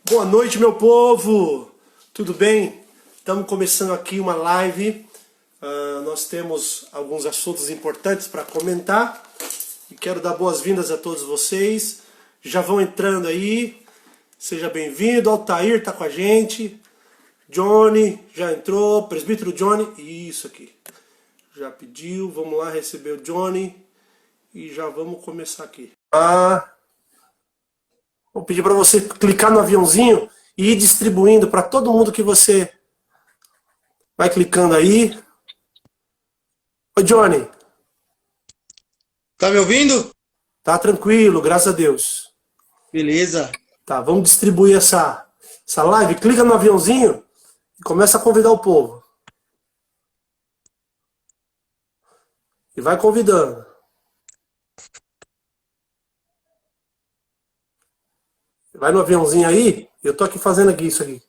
Boa noite, meu povo! Tudo bem? Estamos começando aqui uma live. Nós temos alguns assuntos importantes para comentar e quero dar boas-vindas a todos vocês. Já vão entrando aí. Seja bem-vindo. Altair está com a gente. Johnny já entrou. Presbítero Johnny. Isso aqui. Já pediu. Vamos lá receber o Johnny. E já vamos começar aqui. Vou pedir para você clicar no aviãozinho e ir distribuindo para todo mundo que você vai clicando aí. Oi, Johnny. Tá me ouvindo? Tá tranquilo, graças a Deus. Beleza. Tá, vamos distribuir essa live. Clica no aviãozinho e começa a convidar o povo. E vai convidando. Vai no aviãozinho aí. Eu tô aqui fazendo aqui isso aqui.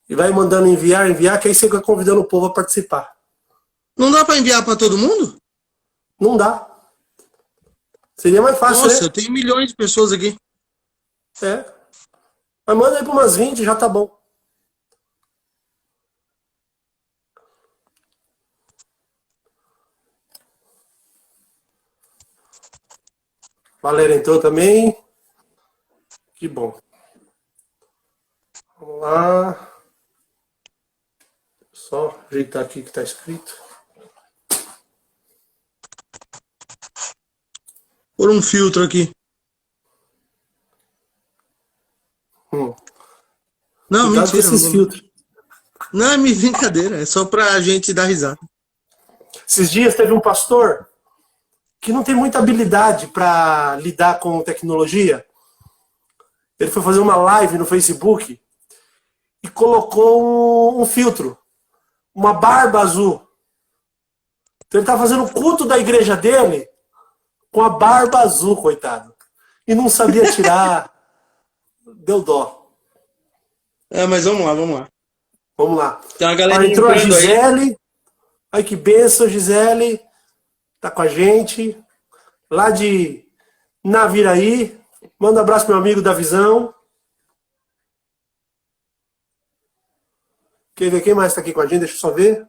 E vai mandando enviar, que aí você vai convidando o povo a participar. Não dá pra enviar pra todo mundo? Não dá. Seria mais fácil, Nossa, né? eu tenho milhões de pessoas aqui. É. Mas manda aí para umas 20, já tá bom. Valéria entrou também. Que bom. Vamos lá. Só ajeitar aqui que está escrito. Por um filtro aqui. Não, Cuidado com mentira. esses filtros. Não, é minha brincadeira. É só pra gente dar risada. Esses dias teve um pastor que não tem muita habilidade para lidar com tecnologia. Ele foi fazer uma live no Facebook e colocou um filtro, uma barba azul. Então ele estava fazendo o culto da igreja dele com a barba azul, coitado. E não sabia tirar. Deu dó. É, mas vamos lá, vamos lá. Vamos lá. Tem uma galera Entrou a entrando aí. Gisele. Ai, que benção, Gisele. Tá com a gente. Lá de Naviraí. Manda um abraço pro meu amigo da Visão. Quer ver quem mais tá aqui com a gente? Deixa eu só ver.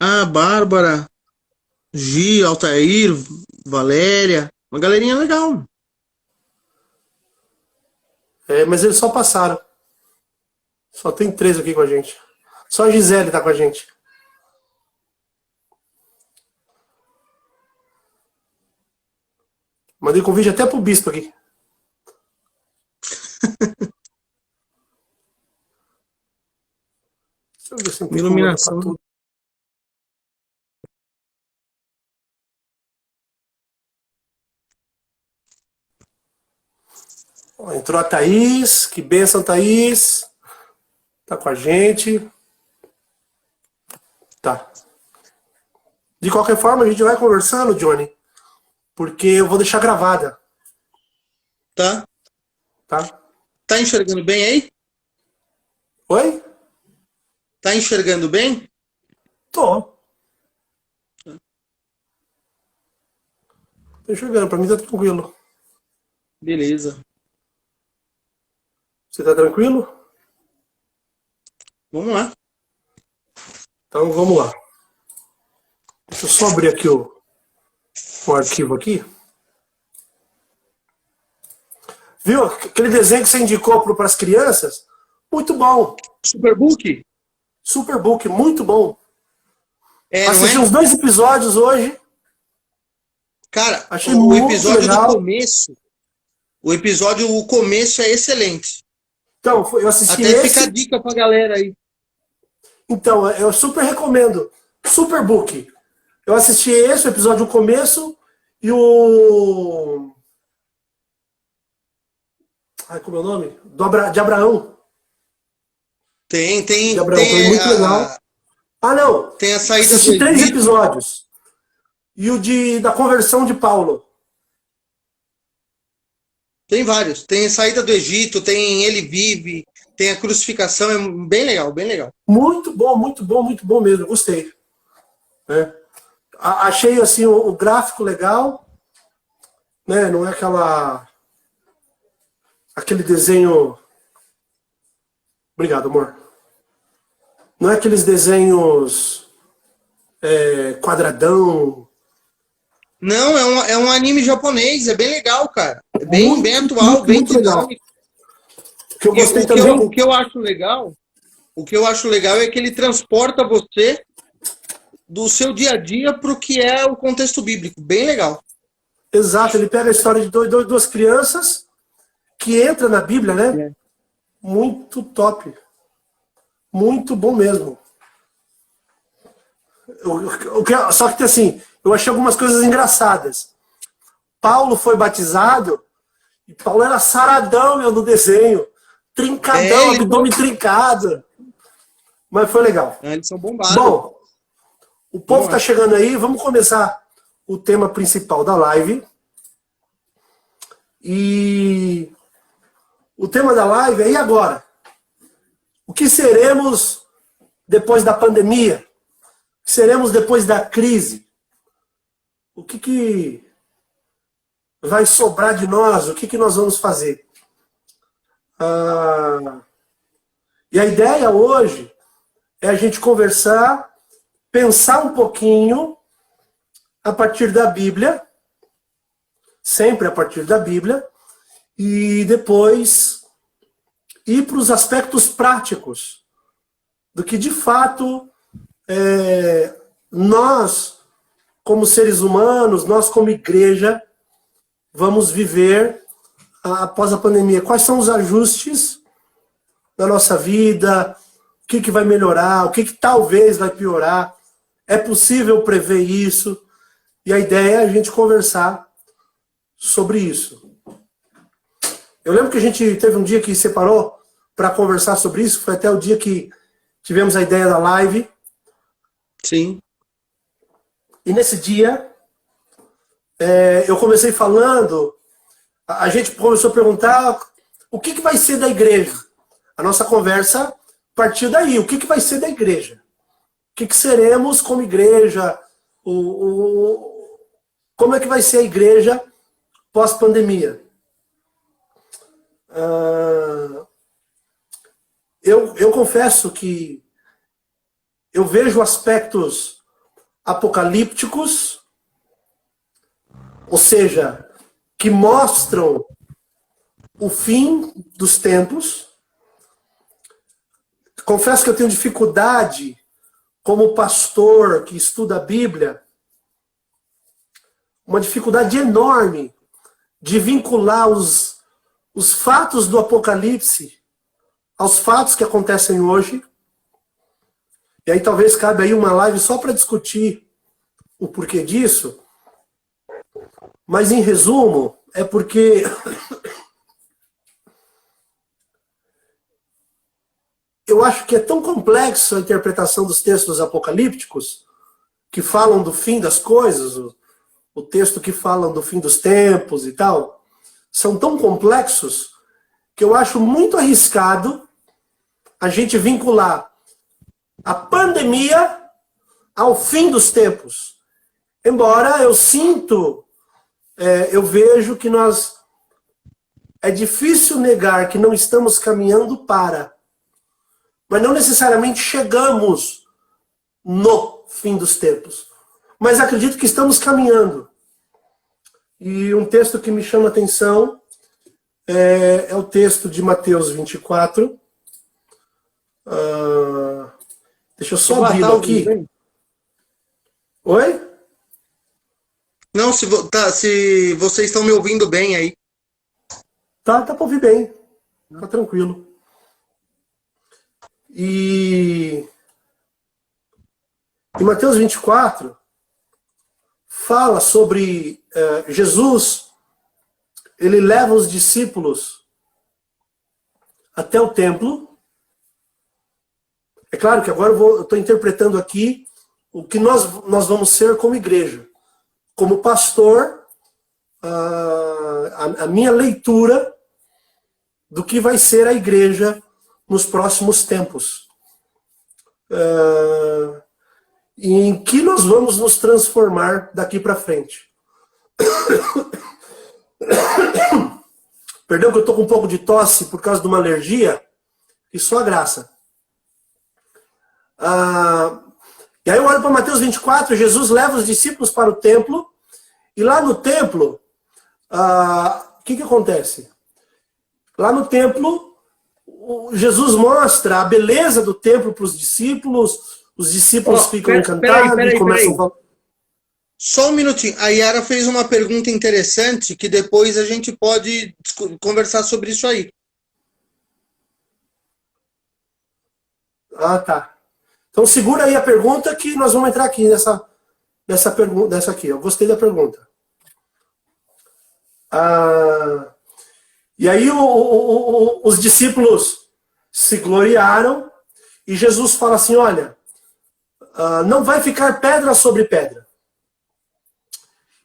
Ah, Bárbara, Gi, Altair, Valéria. Uma galerinha legal. É, mas eles só passaram. Só tem 3 aqui com a gente. Só a Gisele tá com a gente. Mandei convite até pro bispo aqui. Deixa eu ver se não tem como mandar pra Iluminação. tudo. Ó, entrou a Thaís. Que benção, Thaís. Tá com a gente. Tá. De qualquer forma, a gente vai conversando, Johnny. Porque eu vou deixar gravada. Tá? Tá? Tá enxergando bem aí? Oi? Tá enxergando bem? Tô. Tô enxergando. Pra mim tá tranquilo. Beleza. Você tá tranquilo? Vamos lá. Então vamos lá. Deixa eu só abrir aqui o arquivo aqui. Viu? Aquele desenho que você indicou para as crianças? Muito bom. Superbook? Superbook, muito bom. É, não Assisti é? uns 2 episódios hoje. Cara, Achei o muito episódio do legal. começo, o começo é excelente. Então, eu assisti Até fica a esse. dica pra galera aí. Então, eu super recomendo. Superbook. Eu assisti esse, o episódio do começo, e o. Ai, como é o nome? De Abraão. Tem, De tem, Abraão, também tem muito legal. a, Ah, não! tem a saída do Assisti 3 Egito. episódios. E o da conversão de Paulo. Tem vários. Tem a saída do Egito, tem Ele Vive, Tem a crucificação, é bem legal, bem legal. Muito bom, muito bom, muito bom mesmo. Gostei. Né? Achei assim o gráfico legal, né? Não é aquele desenho. Obrigado, amor. Não é aqueles desenhos quadradão. Não, é um anime japonês, é bem legal, cara. É bem Muito, atual, muito, bem muito legal. dinâmico. O que eu E gostei também. o que eu acho legal, o que eu acho legal é que ele transporta você do seu dia a dia para o que é o contexto bíblico. Bem legal. Exato, ele pega a história de duas crianças que entra na Bíblia, né? É. Muito top. Muito bom mesmo. Só que assim, eu achei algumas coisas engraçadas. Paulo foi batizado e Paulo era saradão, meu, no desenho. Trincadão, abdômen trincado. Mas foi legal. Eles são bombados. Bom, o povo tá chegando aí. Vamos começar o tema principal da live. E o tema da live é: e agora? O que seremos depois da pandemia? O que seremos depois da crise? O que vai sobrar de nós? O que nós vamos fazer? E a ideia hoje é a gente conversar, pensar um pouquinho a partir da Bíblia, sempre a partir da Bíblia, e depois ir para os aspectos práticos do que de fato nós, como seres humanos, nós como igreja, vamos viver após a pandemia. Quais são os ajustes na nossa vida? O que vai melhorar? O que talvez vai piorar? É possível prever isso? E a ideia é a gente conversar sobre isso. Eu lembro que a gente teve um dia que separou para conversar sobre isso. Foi até o dia que tivemos a ideia da live. Sim. E nesse dia, eu comecei falando, a gente começou a perguntar o que vai ser da igreja. A nossa conversa partiu daí. O que vai ser da igreja? O que seremos como igreja? Como é que vai ser a igreja pós-pandemia? Eu confesso que eu vejo aspectos apocalípticos, ou seja, que mostram o fim dos tempos. Confesso que eu tenho dificuldade, como pastor que estuda a Bíblia, uma dificuldade enorme de vincular os fatos do Apocalipse aos fatos que acontecem hoje. E aí talvez cabe aí uma live só para discutir o porquê disso. Mas em resumo, é porque eu acho que é tão complexo a interpretação dos textos apocalípticos que falam do fim das coisas, o texto que falam do fim dos tempos e tal, são tão complexos que eu acho muito arriscado a gente vincular a pandemia ao fim dos tempos. Embora eu sinto, eu vejo que é difícil negar que não estamos caminhando para, mas não necessariamente chegamos no fim dos tempos. Mas acredito que estamos caminhando. E um texto que me chama a atenção é o texto de Mateus 24. Deixa eu só abrir aqui. Oi? Não, se vocês estão me ouvindo bem aí. Tá para ouvir bem. Tá tranquilo. E Mateus 24 fala sobre Jesus, ele leva os discípulos até o templo. É claro que agora eu estou interpretando aqui o que nós vamos ser como igreja. Como pastor, a minha leitura do que vai ser a igreja nos próximos tempos. Em que nós vamos nos transformar daqui para frente. Perdão que eu estou com um pouco de tosse por causa de uma alergia, e só a graça. E aí eu olho para Mateus 24, Jesus leva os discípulos para o templo, e lá no templo, o que acontece? Lá no templo, Jesus mostra a beleza do templo para os discípulos ficam encantados e começam a falar. Só um minutinho. A Yara fez uma pergunta interessante que depois a gente pode conversar sobre isso aí. Tá. Então segura aí a pergunta que nós vamos entrar aqui nessa pergunta, dessa aqui. Eu gostei da pergunta. E aí os discípulos se gloriaram e Jesus fala assim, olha, não vai ficar pedra sobre pedra.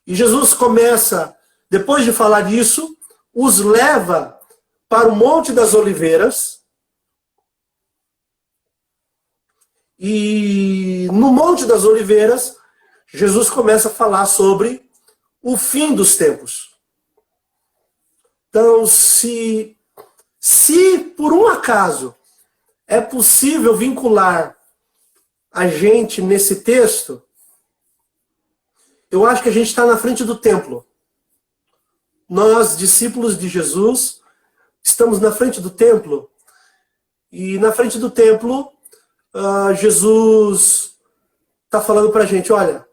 E Jesus começa, depois de falar isso, os leva para o Monte das Oliveiras. E no Monte das Oliveiras, Jesus começa a falar sobre o fim dos tempos. Então, se por um acaso é possível vincular a gente nesse texto, eu acho que a gente está na frente do templo. Nós, discípulos de Jesus, estamos na frente do templo. E na frente do templo, Jesus está falando para a gente, olha,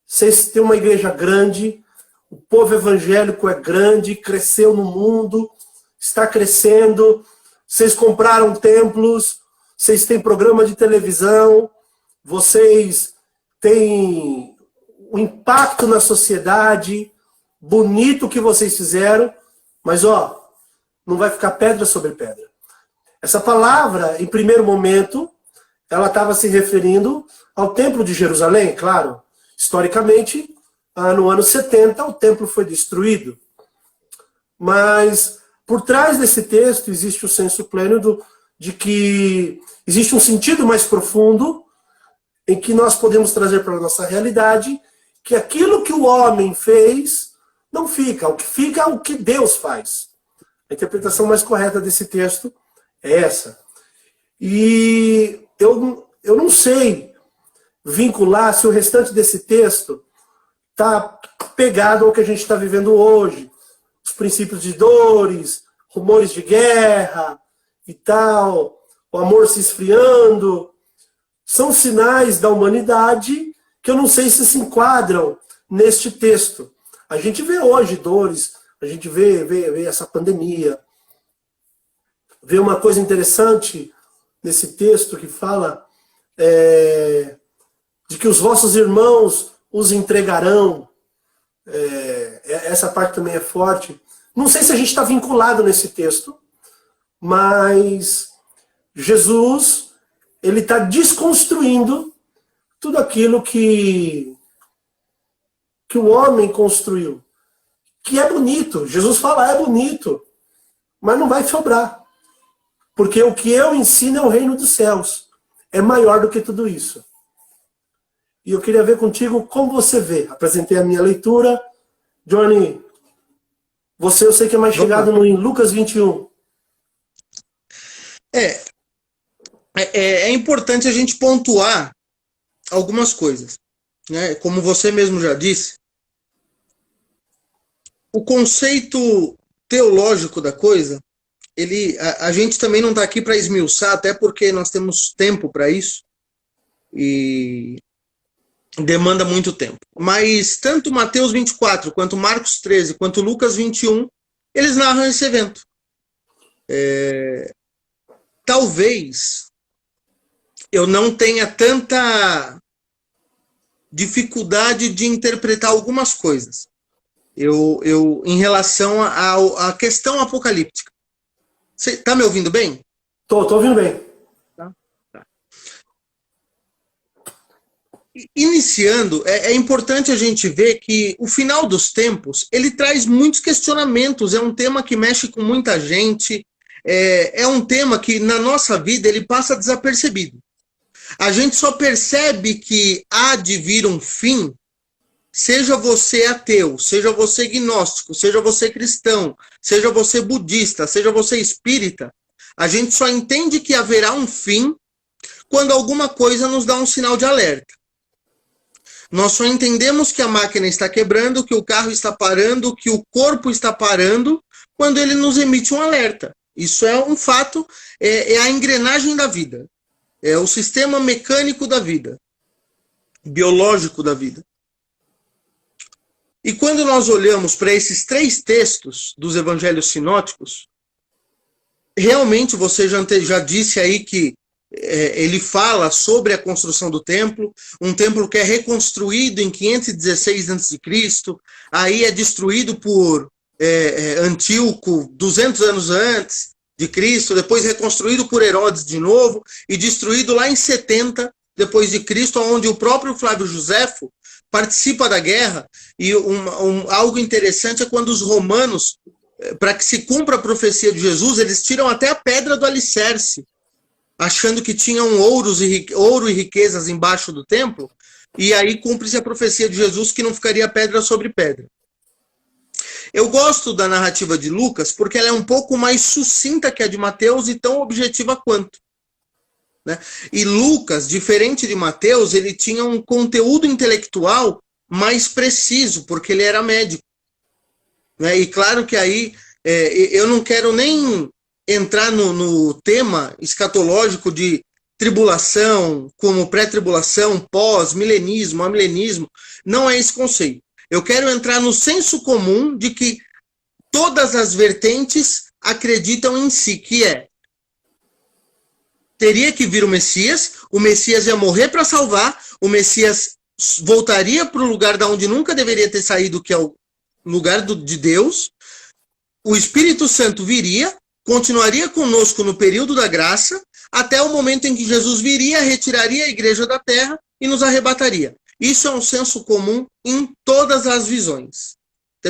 vocês têm uma igreja grande, o povo evangélico é grande, cresceu no mundo, está crescendo, vocês compraram templos, vocês têm programa de televisão, vocês têm um impacto na sociedade, bonito que vocês fizeram, mas não vai ficar pedra sobre pedra. Essa palavra, em primeiro momento, ela estava se referindo ao Templo de Jerusalém, claro. Historicamente, no ano 70, o templo foi destruído. Mas, por trás desse texto, existe o senso pleno de que existe um sentido mais profundo em que nós podemos trazer para a nossa realidade que aquilo que o homem fez não fica. O que fica é o que Deus faz. A interpretação mais correta desse texto é essa. E eu não sei vincular se o restante desse texto está pegado ao que a gente está vivendo hoje. Os princípios de dores, rumores de guerra e tal, o amor se esfriando. São sinais da humanidade que eu não sei se enquadram neste texto. A gente vê hoje dores, a gente vê essa pandemia. Vê uma coisa interessante nesse texto que fala de que os vossos irmãos os entregarão. Essa parte também é forte. Não sei se a gente está vinculado nesse texto, mas Jesus ele está desconstruindo tudo aquilo que o homem construiu. Que é bonito. Jesus fala, é bonito, mas não vai sobrar. Porque o que eu ensino é o reino dos céus. É maior do que tudo isso. E eu queria ver contigo como você vê. Apresentei a minha leitura. Johnny, você eu sei que é mais chegado em Lucas 21. É importante a gente pontuar algumas coisas, né? Como você mesmo já disse, o conceito teológico da coisa, a gente também não está aqui para esmiuçar, até porque nós temos tempo para isso e demanda muito tempo. Mas tanto Mateus 24, quanto Marcos 13, quanto Lucas 21, eles narram esse evento. Talvez eu não tenha tanta dificuldade de interpretar algumas coisas. Em relação à questão apocalíptica. Você está me ouvindo bem? Tô ouvindo bem. Tá. Iniciando, é importante a gente ver que o final dos tempos, ele traz muitos questionamentos, é um tema que mexe com muita gente, é um tema que na nossa vida ele passa desapercebido. A gente só percebe que há de vir um fim, seja você ateu, seja você gnóstico, seja você cristão, seja você budista, seja você espírita, a gente só entende que haverá um fim quando alguma coisa nos dá um sinal de alerta. Nós só entendemos que a máquina está quebrando, que o carro está parando, que o corpo está parando, quando ele nos emite um alerta. Isso é um fato, é a engrenagem da vida. É o sistema mecânico da vida, biológico da vida. E quando nós olhamos para esses 3 textos dos evangelhos sinóticos, realmente você já disse aí que ele fala sobre a construção do templo, um templo que é reconstruído em 516 a.C., aí é destruído por Antíoco 200 anos antes de Cristo, depois reconstruído por Herodes de novo, e destruído lá em 70 depois de Cristo, onde o próprio Flávio Joséfo participa da guerra. E algo interessante é quando os romanos, para que se cumpra a profecia de Jesus, eles tiram até a pedra do alicerce, achando que tinham ouro e riquezas embaixo do templo, e aí cumpre-se a profecia de Jesus que não ficaria pedra sobre pedra. Eu gosto da narrativa de Lucas porque ela é um pouco mais sucinta que a de Mateus e tão objetiva quanto. Né? E Lucas, diferente de Mateus, ele tinha um conteúdo intelectual mais preciso, porque ele era médico. Né? E claro que aí eu não quero nem entrar no tema escatológico de tribulação, como pré-tribulação, pós, milenismo, amilenismo. Não é esse conceito. Eu quero entrar no senso comum de que todas as vertentes acreditam em si, que teria que vir o Messias ia morrer para salvar, o Messias voltaria para o lugar da onde nunca deveria ter saído, que é o lugar de Deus, o Espírito Santo viria, continuaria conosco no período da graça, até o momento em que Jesus viria, retiraria a igreja da terra e nos arrebataria. Isso é um senso comum em todas as visões.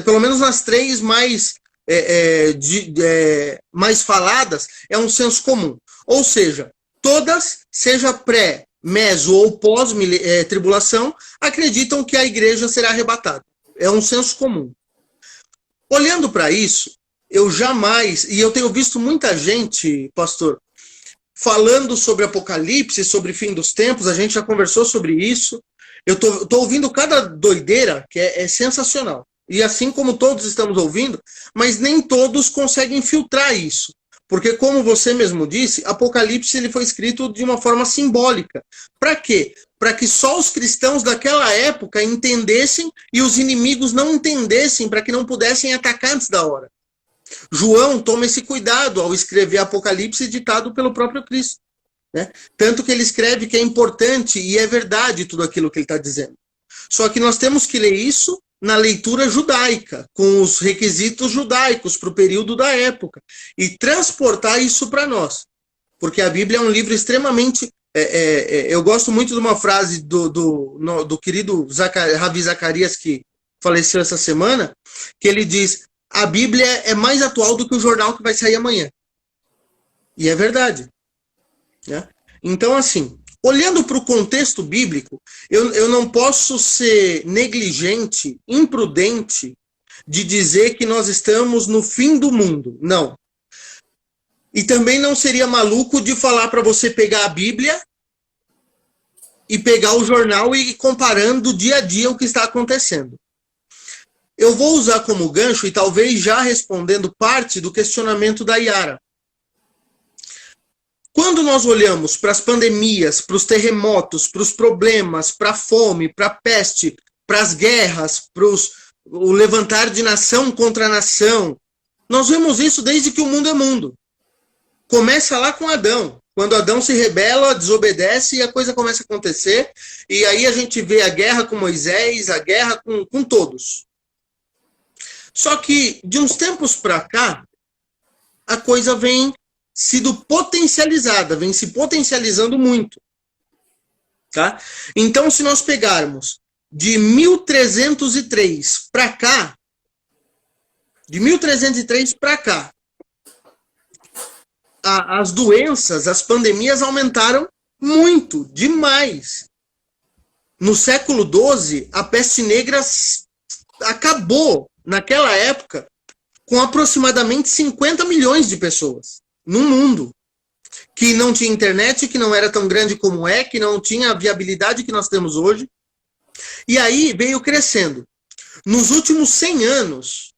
Pelo menos nas 3 mais faladas, é um senso comum. Ou seja, todas, seja pré, meso ou pós-tribulação, acreditam que a igreja será arrebatada. É um senso comum. Olhando para isso, eu jamais, e eu tenho visto muita gente, pastor, falando sobre Apocalipse, sobre fim dos tempos, a gente já conversou sobre isso. Eu tô ouvindo cada doideira que é sensacional. E assim como todos estamos ouvindo, mas nem todos conseguem filtrar isso. Porque, como você mesmo disse, Apocalipse ele foi escrito de uma forma simbólica. Para quê? Para que só os cristãos daquela época entendessem e os inimigos não entendessem, para que não pudessem atacar antes da hora. João toma esse cuidado ao escrever Apocalipse ditado pelo próprio Cristo. Né? Tanto que ele escreve que é importante e é verdade tudo aquilo que ele está dizendo. Só que nós temos que ler isso na leitura judaica, com os requisitos judaicos para o período da época, e transportar isso para nós. Porque a Bíblia é um livro extremamente... eu gosto muito de uma frase do querido Ravi Zacarias, que faleceu essa semana, que ele diz: a Bíblia é mais atual do que o jornal que vai sair amanhã. E é verdade. Né? Então, assim, olhando para o contexto bíblico, eu não posso ser negligente, imprudente, de dizer que nós estamos no fim do mundo. Não. E também não seria maluco de falar para você pegar a Bíblia e pegar o jornal e ir comparando dia a dia o que está acontecendo. Eu vou usar como gancho, e talvez já respondendo parte do questionamento da Yara. Quando nós olhamos para as pandemias, para os terremotos, para os problemas, para a fome, para a peste, para as guerras, para o levantar de nação contra nação, nós vemos isso desde que o mundo é mundo. Começa lá com Adão. Quando Adão se rebela, desobedece e a coisa começa a acontecer. E aí a gente vê a guerra com Moisés, a guerra com todos. Só que de uns tempos para cá, a coisa vem sido potencializada, vem se potencializando muito. Tá? Então, se nós pegarmos de 1303 para cá, as doenças, as pandemias aumentaram muito, demais. No século XII, a peste negra acabou, naquela época, com aproximadamente 50 milhões de pessoas no mundo, que não tinha internet, que não era tão grande como é, que não tinha a viabilidade que nós temos hoje. E aí veio crescendo. Nos últimos 100 anos,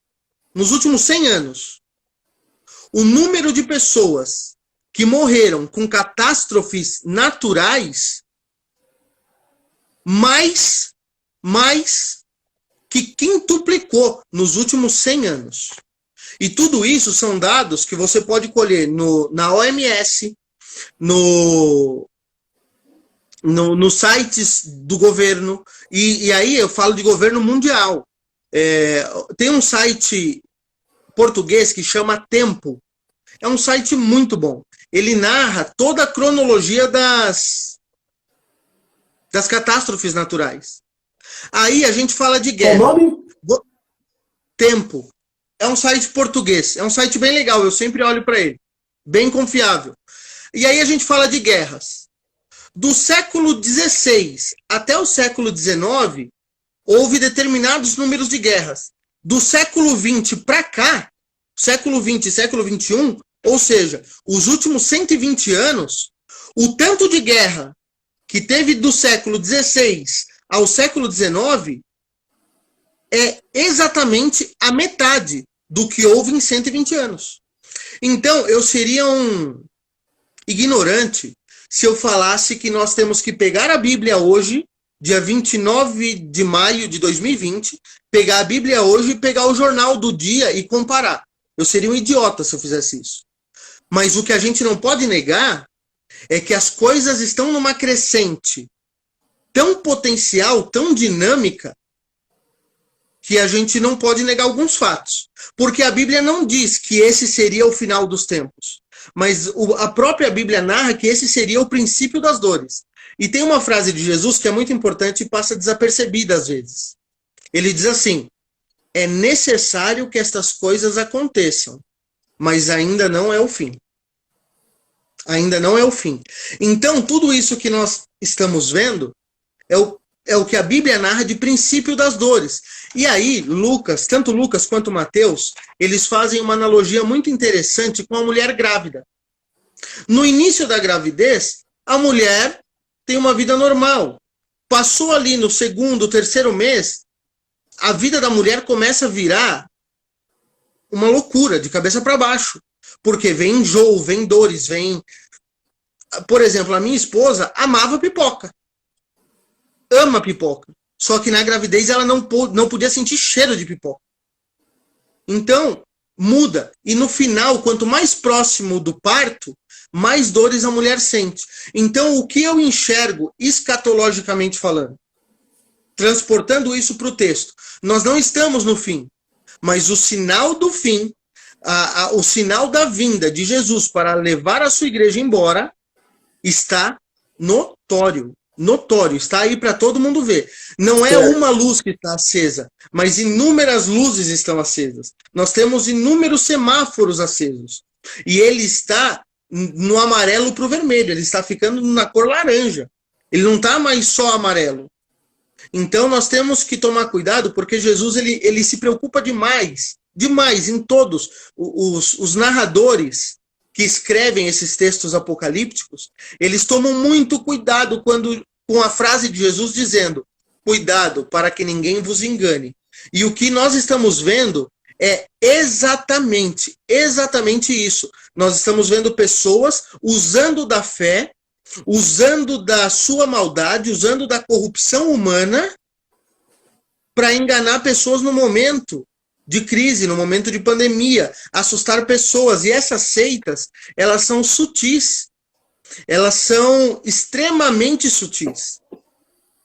o número de pessoas que morreram com catástrofes naturais mais que quintuplicou nos últimos 100 anos. E tudo isso são dados que você pode colher na OMS, nos sites do governo, e aí eu falo de governo mundial. Tem um site português que chama Tempo. É um site muito bom. Ele narra toda a cronologia das catástrofes naturais. Aí a gente fala de guerra. Qual o nome? Tempo. É um site português. É um site bem legal. Eu sempre olho para ele. Bem confiável. E aí a gente fala de guerras. Do século XVI até o século XIX, houve determinados números de guerras. Do século XX para cá, século XX e século XXI, ou seja, os últimos 120 anos, o tanto de guerra que teve do século XVI ao século XIX é exatamente a metade do que houve em 120 anos. Então, eu seria um ignorante se eu falasse que nós temos que pegar a Bíblia hoje, dia 29 de maio de 2020, pegar a Bíblia hoje e pegar o jornal do dia e comparar. Eu seria um idiota se eu fizesse isso. Mas o que a gente não pode negar é que as coisas estão numa crescente tão potencial, tão dinâmica, que a gente não pode negar alguns fatos. Porque a Bíblia não diz que esse seria o final dos tempos. Mas a própria Bíblia narra que esse seria o princípio das dores. E tem uma frase de Jesus que é muito importante e passa desapercebida às vezes. Ele diz assim: é necessário que estas coisas aconteçam, mas ainda não é o fim. Ainda não é o fim. Então, tudo isso que nós estamos vendo é o que a Bíblia narra de princípio das dores. E aí, tanto Lucas quanto Mateus, eles fazem uma analogia muito interessante com a mulher grávida. No início da gravidez, a mulher tem uma vida normal. Passou ali no segundo, terceiro mês, a vida da mulher começa a virar uma loucura, de cabeça para baixo. Porque vem enjoo, vem dores, vem... Por exemplo, a minha esposa amava pipoca. Ama pipoca. Só que na gravidez ela não podia sentir cheiro de pipoca. Então, muda. E no final, quanto mais próximo do parto, mais dores a mulher sente. Então, o que eu enxergo escatologicamente falando? Transportando isso para o texto. Nós não estamos no fim. Mas o sinal do fim, o sinal da vinda de Jesus para levar a sua igreja embora, está notório. Notório, está aí para todo mundo ver. Não é uma luz que está acesa, mas inúmeras luzes estão acesas. Nós temos inúmeros semáforos acesos. E ele está no amarelo para o vermelho, ele está ficando na cor laranja. Ele não está mais só amarelo. Então nós temos que tomar cuidado, porque Jesus ele se preocupa demais em todos os narradores que escrevem esses textos apocalípticos, eles tomam muito cuidado com a frase de Jesus dizendo: cuidado para que ninguém vos engane. E o que nós estamos vendo é exatamente isso. Nós estamos vendo pessoas usando da fé, usando da sua maldade, usando da corrupção humana para enganar pessoas no momento de crise, no momento de pandemia, assustar pessoas. E essas seitas, elas são sutis. Elas são extremamente sutis.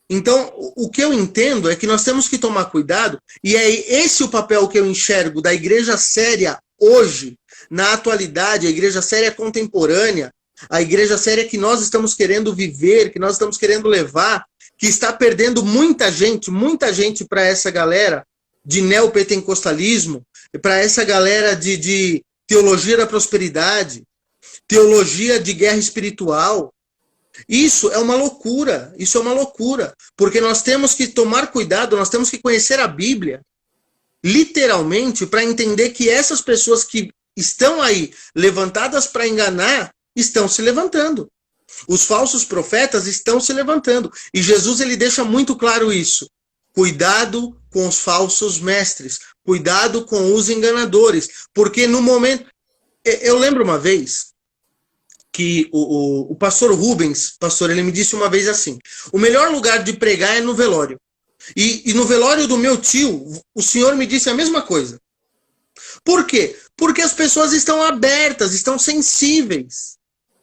Então, o que eu entendo é que nós temos que tomar cuidado, e é esse o papel que eu enxergo da igreja séria hoje, na atualidade, a igreja séria contemporânea, a igreja séria que nós estamos querendo viver, que nós estamos querendo levar, que está perdendo muita gente para essa galera de neopentecostalismo, para essa galera de teologia da prosperidade, teologia de guerra espiritual. Isso é uma loucura, porque nós temos que tomar cuidado, nós temos que conhecer a Bíblia, literalmente, para entender que essas pessoas que estão aí levantadas para enganar, estão se levantando. Os falsos profetas estão se levantando. E Jesus ele deixa muito claro isso. Cuidado com os falsos mestres, cuidado com os enganadores, porque no momento... Eu lembro uma vez que o pastor Rubens, ele me disse uma vez assim, o melhor lugar de pregar é no velório. E no velório do meu tio, o senhor me disse a mesma coisa. Por quê? Porque as pessoas estão abertas, estão sensíveis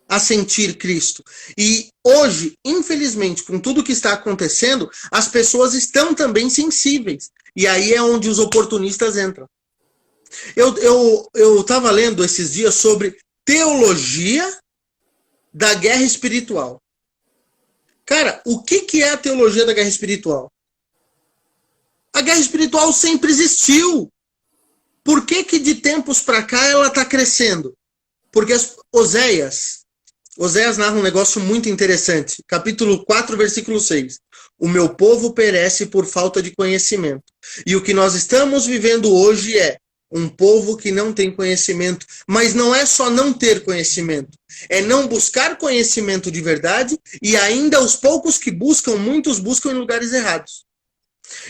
a sentir Cristo. E hoje, infelizmente, com tudo que está acontecendo, as pessoas estão também sensíveis. E aí é onde os oportunistas entram. Eu estava lendo esses dias sobre teologia da guerra espiritual. Cara, o que é a teologia da guerra espiritual? A guerra espiritual sempre existiu. Por que de tempos para cá ela está crescendo? Porque Oséias narra um negócio muito interessante. Capítulo 4, versículo 6. O meu povo perece por falta de conhecimento. E o que nós estamos vivendo hoje é um povo que não tem conhecimento. Mas não é só não ter conhecimento. É não buscar conhecimento de verdade e ainda os poucos que buscam, muitos buscam em lugares errados.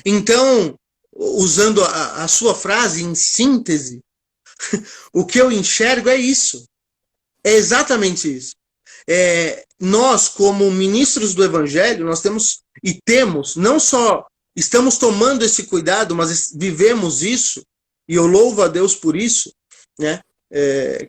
Então, usando a sua frase em síntese, o que eu enxergo é isso. É exatamente isso. Nós, como ministros do Evangelho, nós temos, não só estamos tomando esse cuidado, mas vivemos isso, e eu louvo a Deus por isso, né?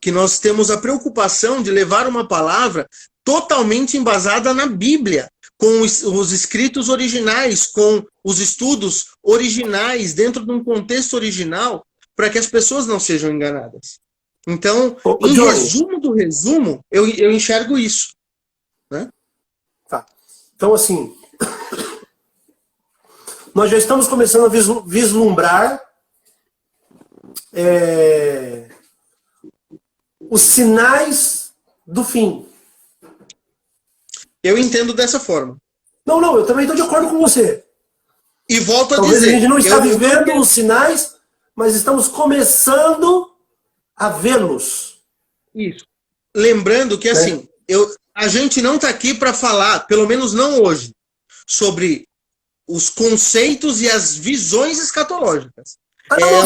Que nós temos a preocupação de levar uma palavra totalmente embasada na Bíblia, com os escritos originais, com os estudos originais, dentro de um contexto original, para que as pessoas não sejam enganadas. Então, em resumo do resumo, eu enxergo isso. Né? Tá. Então, assim, nós já estamos começando a vislumbrar os sinais do fim. Eu entendo dessa forma. Não, eu também estou de acordo com você. E volto a Talvez dizer... a gente não está vivendo os sinais, mas estamos começando a vê-los. Isso. Lembrando que, assim, a gente não está aqui para falar, pelo menos não hoje, sobre os conceitos e as visões escatológicas.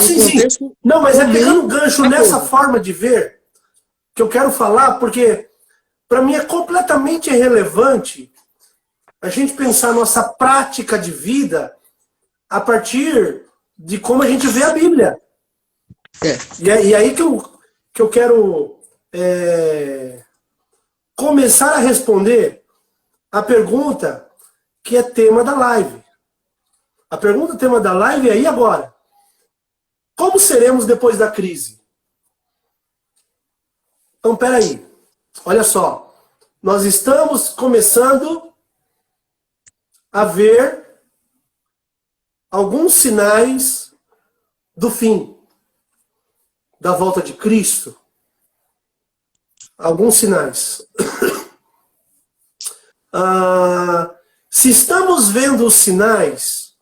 Sim. Não, mas é pegando um gancho nessa forma de ver que eu quero falar, porque para mim é completamente irrelevante a gente pensar nossa prática de vida a partir de como a gente vê a Bíblia. E aí que eu quero começar a responder a pergunta que é tema da live. A pergunta tema da live é: e agora? Como seremos depois da crise? Então, peraí. Olha só. Nós estamos começando a ver alguns sinais do fim, da volta de Cristo. Alguns sinais. Se estamos vendo os sinais,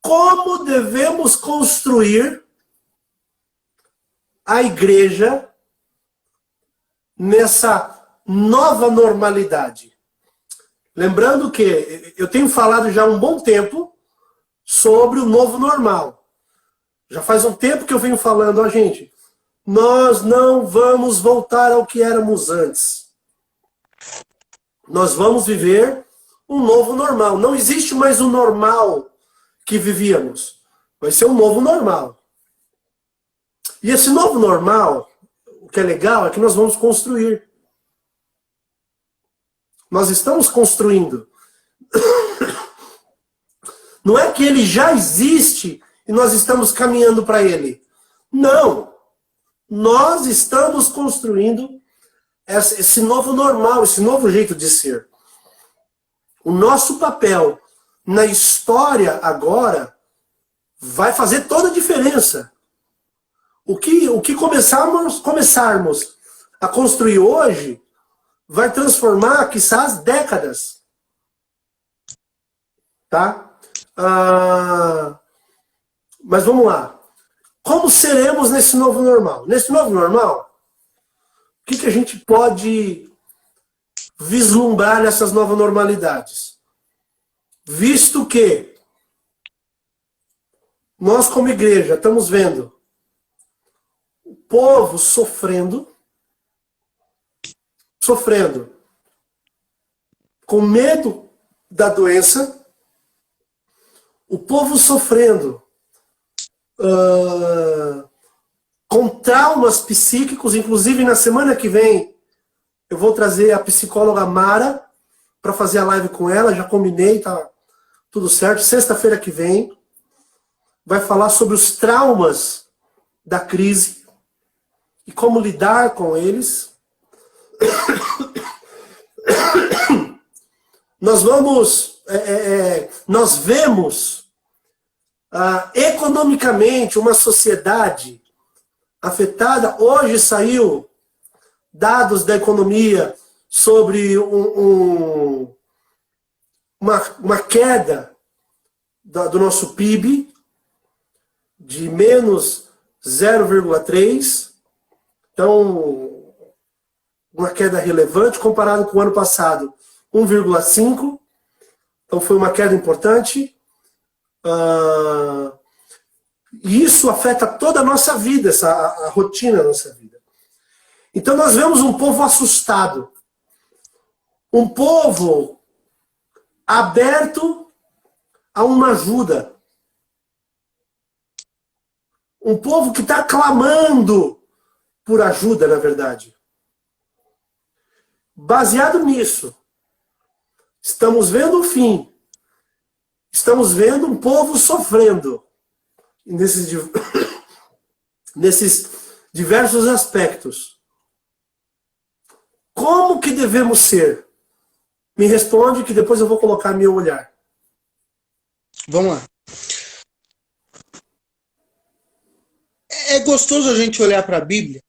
como devemos construir a igreja nessa nova normalidade? Lembrando que eu tenho falado já há um bom tempo sobre o novo normal. Já faz um tempo que eu venho falando, gente, nós não vamos voltar ao que éramos antes. Nós vamos viver um novo normal. Não existe mais o normal que vivíamos. Vai ser um novo normal. E esse novo normal, o que é legal é que nós vamos construir. Nós estamos construindo. Não é que ele já existe e nós estamos caminhando para ele. Não. Nós estamos construindo esse novo normal, esse novo jeito de ser. O nosso papel na história agora vai fazer toda a diferença. O que começarmos a construir hoje vai transformar, quiçá, décadas. Tá? Mas vamos lá. Como seremos nesse novo normal? Nesse novo normal, o que a gente pode vislumbrar nessas novas normalidades? Visto que nós, como igreja, estamos vendo o povo sofrendo, com medo da doença, o povo sofrendo com traumas psíquicos. Inclusive, na semana que vem, eu vou trazer a psicóloga Mara para fazer a live com ela. Já combinei, tá tudo certo. Sexta-feira que vem, vai falar sobre os traumas da crise e como lidar com eles. Nós vemos economicamente uma sociedade afetada. Hoje saiu dados da economia sobre uma queda do nosso PIB de menos 0,3. Então, uma queda relevante comparado com o ano passado, 1,5. Então foi uma queda importante. E isso afeta toda a nossa vida, a rotina da nossa vida. Então nós vemos um povo assustado. Um povo aberto a uma ajuda. Um povo que está clamando por ajuda, na verdade. Baseado nisso, estamos vendo o fim. Estamos vendo um povo sofrendo nesses diversos aspectos. Como que devemos ser? Me responde que depois eu vou colocar meu olhar. Vamos lá. É gostoso a gente olhar para a Bíblia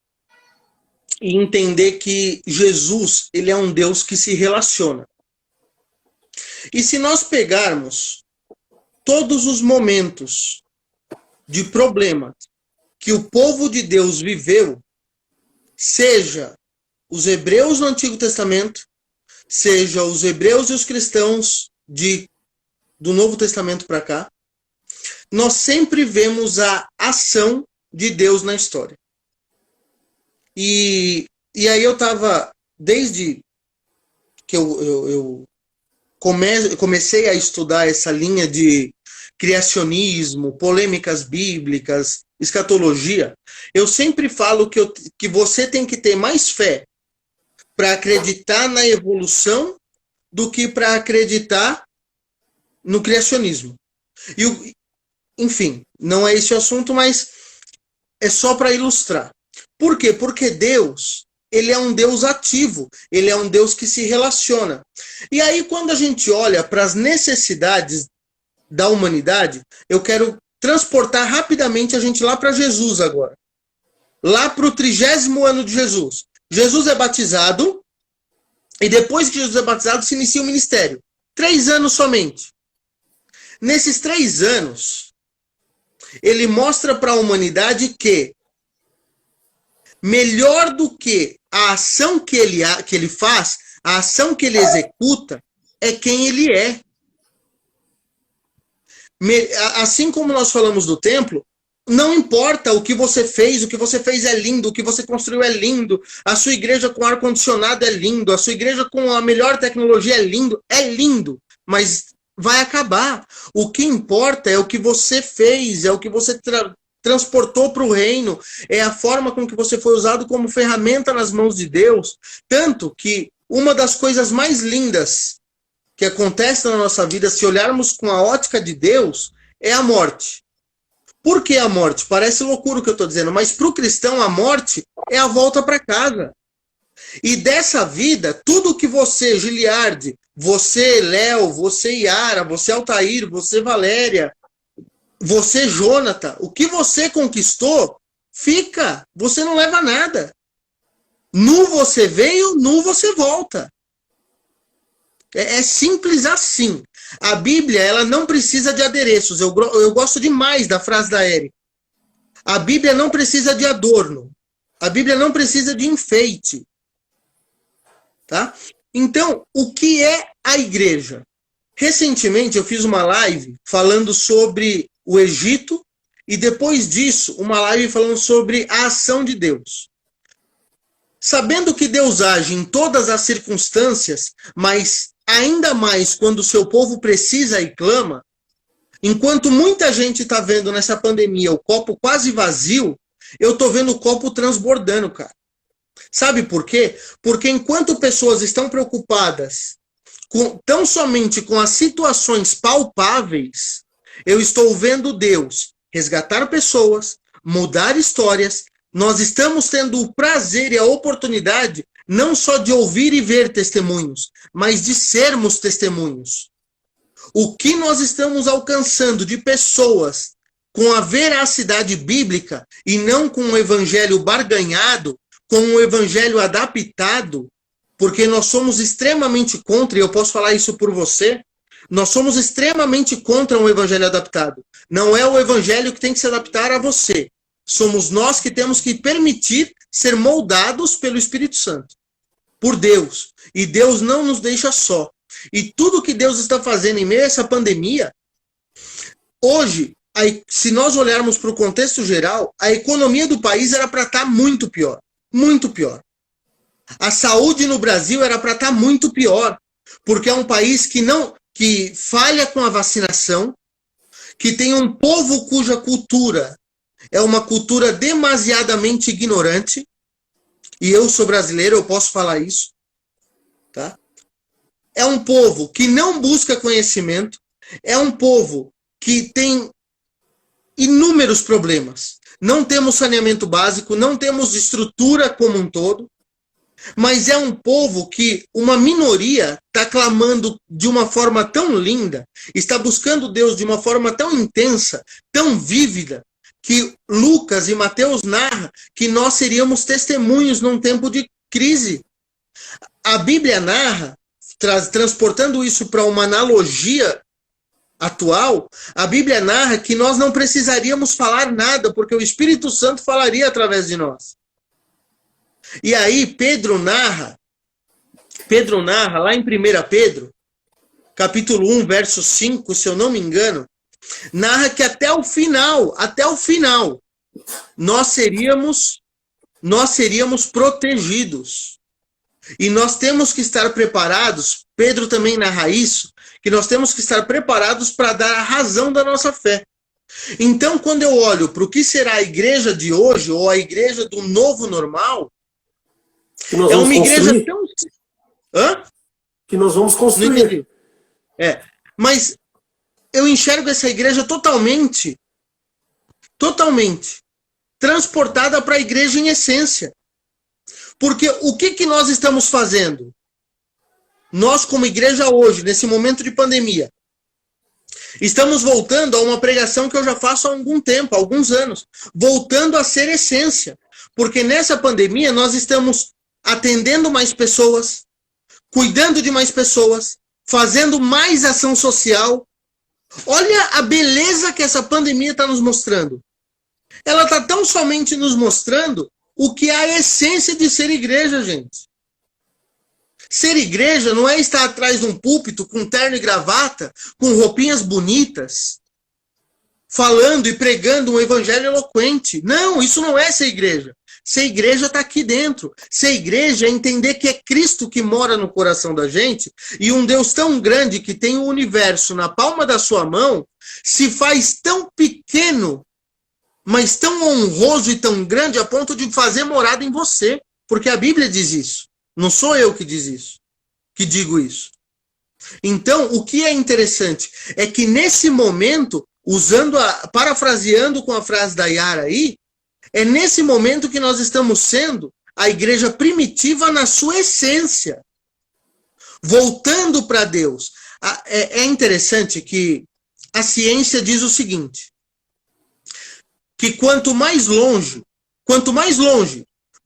e entender que Jesus, ele é um Deus que se relaciona. E se nós pegarmos todos os momentos de problema que o povo de Deus viveu, seja os hebreus no Antigo Testamento, seja os hebreus e os cristãos do Novo Testamento para cá, nós sempre vemos a ação de Deus na história. E aí eu estava, desde que eu comecei a estudar essa linha de criacionismo, polêmicas bíblicas, escatologia, eu sempre falo que você tem que ter mais fé para acreditar na evolução do que para acreditar no criacionismo. Enfim, não é esse o assunto, mas é só para ilustrar. Por quê? Porque Deus, ele é um Deus ativo, ele é um Deus que se relaciona. E aí, quando a gente olha para as necessidades da humanidade, eu quero transportar rapidamente a gente lá para Jesus agora. Lá para o 30º ano de Jesus. Jesus é batizado, e depois que Jesus é batizado, se inicia o ministério. 3 anos somente. Nesses 3 anos, ele mostra para a humanidade que melhor do que a ação que ele faz, a ação que ele executa, é quem ele é. Assim como nós falamos do templo, não importa o que você fez é lindo, o que você construiu é lindo, a sua igreja com ar-condicionado é lindo, a sua igreja com a melhor tecnologia é lindo, mas vai acabar. O que importa é o que você fez, é o que você transportou para o reino, é a forma com que você foi usado como ferramenta nas mãos de Deus. Tanto que uma das coisas mais lindas que acontece na nossa vida, se olharmos com a ótica de Deus, é a morte. Por que a morte? Parece loucura o que eu estou dizendo, mas para o cristão a morte é a volta para casa. E dessa vida, tudo que você, Giliardi, você, Léo, você, Yara, você, Altair, você, Valéria, você, Jonathan, o que você conquistou, fica. Você não leva nada. Nu você veio, nu você volta. É simples assim. A Bíblia, ela não precisa de adereços. Eu gosto demais da frase da Érica. A Bíblia não precisa de adorno. A Bíblia não precisa de enfeite. Tá? Então, o que é a igreja? Recentemente eu fiz uma live falando sobre o Egito e depois disso uma live falando sobre a ação de Deus. Sabendo que Deus age em todas as circunstâncias, mas ainda mais quando o seu povo precisa e clama, enquanto muita gente está vendo nessa pandemia o copo quase vazio, eu estou vendo o copo transbordando, cara. Sabe por quê? Porque enquanto pessoas estão preocupadas tão somente com as situações palpáveis, eu estou vendo Deus resgatar pessoas, mudar histórias. Nós estamos tendo o prazer e a oportunidade não só de ouvir e ver testemunhos, mas de sermos testemunhos. O que nós estamos alcançando de pessoas com a veracidade bíblica e não com um evangelho barganhado, com um evangelho adaptado, porque nós somos extremamente contra, e eu posso falar isso por você, nós somos extremamente contra um evangelho adaptado. Não é o evangelho que tem que se adaptar a você. Somos nós que temos que permitir ser moldados pelo Espírito Santo, por Deus. E Deus não nos deixa só. E tudo que Deus está fazendo em meio a essa pandemia, hoje, se nós olharmos para o contexto geral, a economia do país era para estar muito pior. Muito pior. A saúde no Brasil era para estar muito pior, porque é um país que falha com a vacinação, que tem um povo cuja cultura é uma cultura demasiadamente ignorante, e eu sou brasileiro, eu posso falar isso, tá? É um povo que não busca conhecimento, é um povo que tem inúmeros problemas. Não temos saneamento básico, não temos estrutura como um todo, mas é um povo que uma minoria está clamando de uma forma tão linda, está buscando Deus de uma forma tão intensa, tão vívida, que Lucas e Mateus narram que nós seríamos testemunhos num tempo de crise. A Bíblia narra, transportando isso para uma analogia atual, a Bíblia narra que nós não precisaríamos falar nada, porque o Espírito Santo falaria através de nós. E aí Pedro narra lá em 1 Pedro, capítulo 1, verso 5, se eu não me engano, narra que até o final, nós seríamos protegidos. E nós temos que estar preparados, Pedro também narra isso, que nós temos que estar preparados para dar a razão da nossa fé. Então, quando eu olho para o que será a igreja de hoje, ou a igreja do novo normal, é uma igreja tão... Hã? Que nós vamos construir. Não entendi. Mas eu enxergo essa igreja totalmente transportada para a igreja em essência. Porque o que nós estamos fazendo? Nós, como igreja hoje, nesse momento de pandemia, estamos voltando a uma pregação que eu já faço há algum tempo, há alguns anos. Voltando a ser essência. Porque nessa pandemia nós estamos atendendo mais pessoas, cuidando de mais pessoas, fazendo mais ação social. Olha a beleza que essa pandemia está nos mostrando. Ela está tão somente nos mostrando o que é a essência de ser igreja, gente. Ser igreja não é estar atrás de um púlpito com terno e gravata, com roupinhas bonitas, falando e pregando um evangelho eloquente. Não, isso não é ser igreja. Ser igreja está aqui dentro. Ser igreja é entender que é Cristo que mora no coração da gente e um Deus tão grande que tem o universo na palma da sua mão se faz tão pequeno, mas tão honroso e tão grande a ponto de fazer morada em você. Porque a Bíblia diz isso. Não sou eu que digo isso. Então, o que é interessante é que nesse momento, parafraseando com a frase da Yara aí, é nesse momento que nós estamos sendo a igreja primitiva na sua essência. Voltando para Deus. É interessante que a ciência diz o seguinte, que quanto mais longe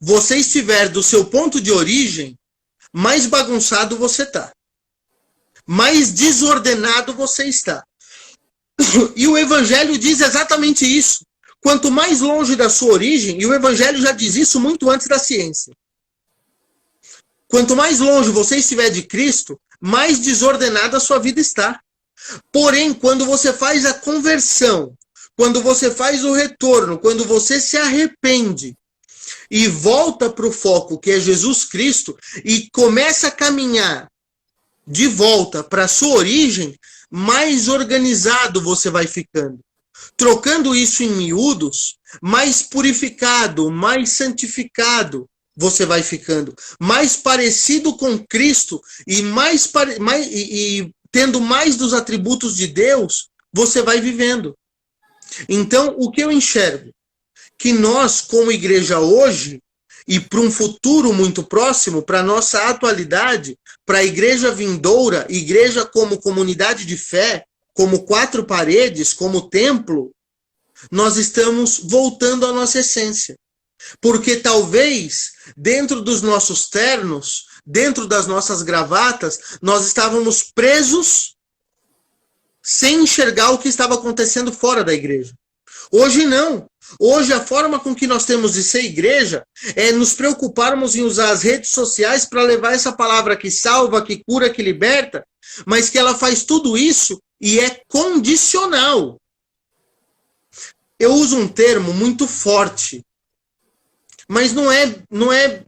você estiver do seu ponto de origem, mais bagunçado você está. Mais desordenado você está. E o Evangelho diz exatamente isso. Quanto mais longe da sua origem, e o Evangelho já diz isso muito antes da ciência. Quanto mais longe você estiver de Cristo, mais desordenada a sua vida está. Porém, quando você faz a conversão, quando você faz o retorno, quando você se arrepende e volta para o foco que é Jesus Cristo e começa a caminhar de volta para a sua origem, mais organizado você vai ficando. Trocando isso em miúdos, mais purificado, mais santificado você vai ficando. Mais parecido com Cristo e tendo mais dos atributos de Deus, você vai vivendo. Então, o que eu enxergo? Que nós, como igreja hoje, e para um futuro muito próximo, para a nossa atualidade, para a igreja vindoura, igreja como comunidade de fé, como quatro paredes, como templo, nós estamos voltando à nossa essência. Porque talvez, dentro dos nossos ternos, dentro das nossas gravatas, nós estávamos presos sem enxergar o que estava acontecendo fora da igreja. Hoje não. Hoje a forma com que nós temos de ser igreja é nos preocuparmos em usar as redes sociais para levar essa palavra que salva, que cura, que liberta, mas que ela faz tudo isso e é condicional. Eu uso um termo muito forte, mas não é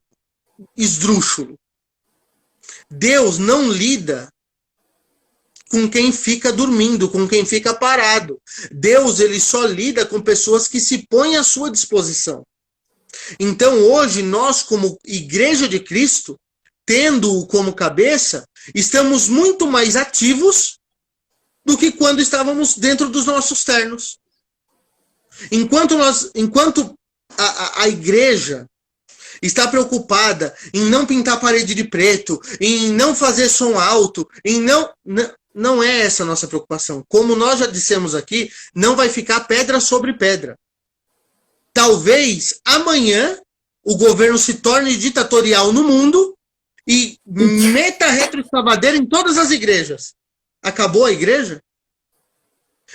esdrúxulo. Deus não lida com quem fica dormindo, com quem fica parado. Deus, ele só lida com pessoas que se põem à sua disposição. Então, hoje, nós, como Igreja de Cristo, tendo-o como cabeça, estamos muito mais ativos do que quando estávamos dentro dos nossos ternos. Enquanto a igreja está preocupada em não pintar a parede de preto, em não fazer som alto, em não é essa a nossa preocupação. Como nós já dissemos aqui, não vai ficar pedra sobre pedra. Talvez amanhã o governo se torne ditatorial no mundo e meta retroescavadeira em todas as igrejas. Acabou a igreja?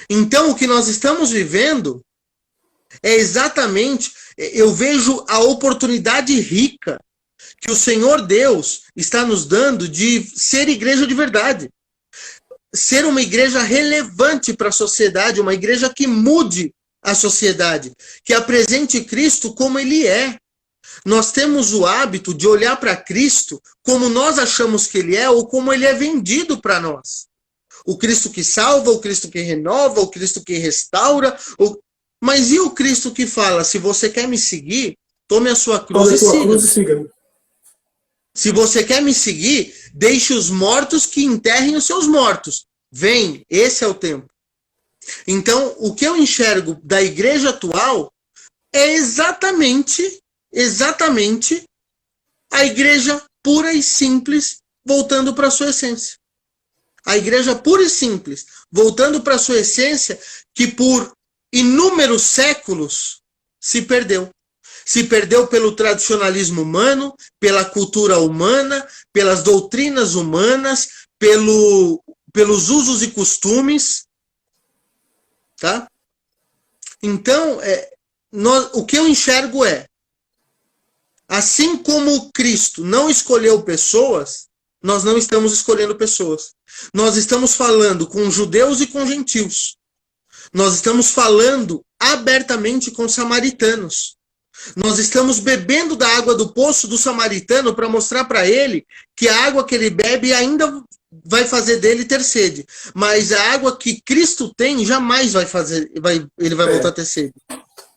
Então o que nós estamos vivendo é exatamente, eu vejo a oportunidade rica que o Senhor Deus está nos dando de ser igreja de verdade. Ser uma igreja relevante para a sociedade, uma igreja que mude a sociedade, que apresente Cristo como Ele é. Nós temos o hábito de olhar para Cristo como nós achamos que Ele é ou como Ele é vendido para nós. O Cristo que salva, o Cristo que renova, o Cristo que restaura. Mas e o Cristo que fala, se você quer me seguir, tome a sua cruz e siga-me. Se você quer me seguir, deixe os mortos que enterrem os seus mortos. Vem, esse é o tempo. Então, o que eu enxergo da igreja atual é exatamente a igreja pura e simples voltando para a sua essência. A igreja pura e simples voltando para a sua essência que por inúmeros séculos se perdeu. Se perdeu pelo tradicionalismo humano, pela cultura humana, pelas doutrinas humanas, pelos usos e costumes. Tá? Então, o que eu enxergo é, assim como Cristo não escolheu pessoas, nós não estamos escolhendo pessoas. Nós estamos falando com judeus e com gentios. Nós estamos falando abertamente com samaritanos. Nós estamos bebendo da água do poço do samaritano para mostrar para ele que a água que ele bebe ainda vai fazer dele ter sede. Mas a água que Cristo tem jamais ele vai voltar a ter sede.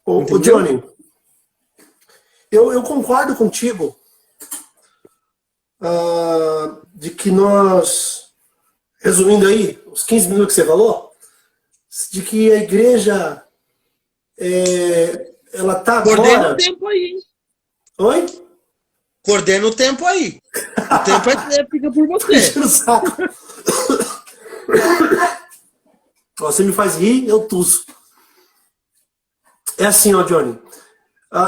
O Johnny, eu concordo contigo de que nós, resumindo aí, os 15 minutos que você falou, de que a igreja ela tá agora... Coordena o tempo aí, hein? Oi? Coordena o tempo aí. O tempo fica por você. Enchendo o saco. Você me faz rir, eu tuço. É assim, ó, Johnny.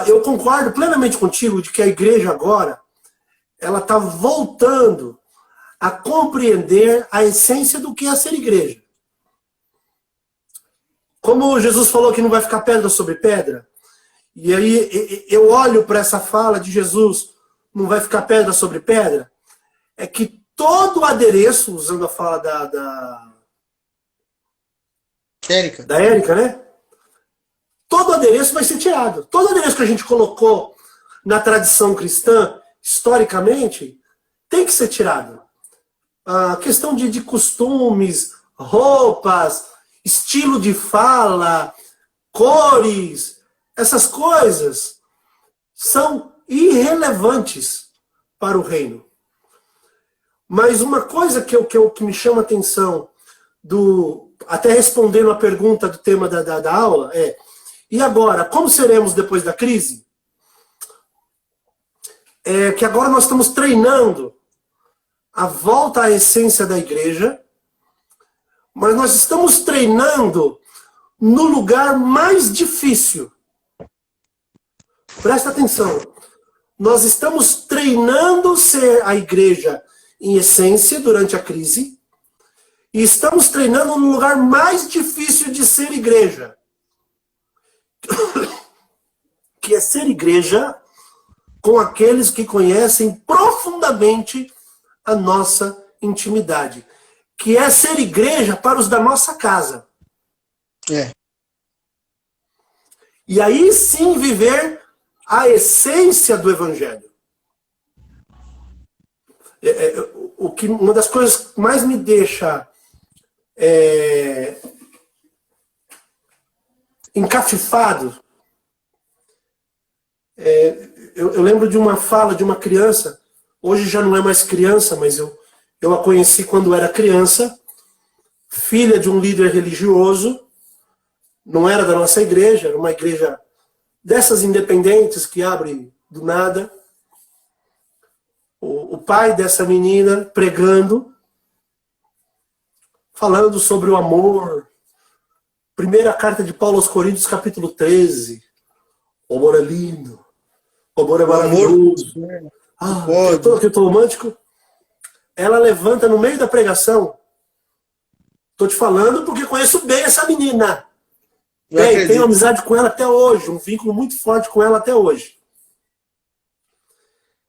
Eu concordo plenamente contigo de que a igreja agora ela está voltando a compreender a essência do que é ser igreja. Como Jesus falou que não vai ficar pedra sobre pedra, e aí eu olho para essa fala de Jesus, não vai ficar pedra sobre pedra, é que todo o adereço, usando a fala da Érica, né? Todo o adereço vai ser tirado. Todo o adereço que a gente colocou na tradição cristã, historicamente, tem que ser tirado. A questão de costumes, roupas, estilo de fala, cores, essas coisas são irrelevantes para o reino. Mas uma coisa que me chama a atenção, até respondendo a pergunta do tema da aula, e agora, como seremos depois da crise? É que agora nós estamos treinando a volta à essência da igreja, mas nós estamos treinando no lugar mais difícil. Presta atenção. Nós estamos treinando ser a igreja em essência durante a crise e estamos treinando no lugar mais difícil de ser igreja, que é ser igreja com aqueles que conhecem profundamente a nossa intimidade, que é ser igreja para os da nossa casa. E aí sim viver a essência do evangelho. Uma das coisas que mais me deixa encafifado, eu lembro de uma fala de uma criança, hoje já não é mais criança, mas eu a conheci quando era criança, filha de um líder religioso, não era da nossa igreja, era uma igreja dessas independentes que abre do nada. O pai dessa menina pregando, falando sobre o amor. Primeira carta de Paulo aos Coríntios, capítulo 13. O amor é lindo. O amor é maravilhoso. Eu tô romântico. Ela levanta no meio da pregação. Tô te falando porque conheço bem essa menina. Tenho amizade com ela até hoje. Um vínculo muito forte com ela até hoje.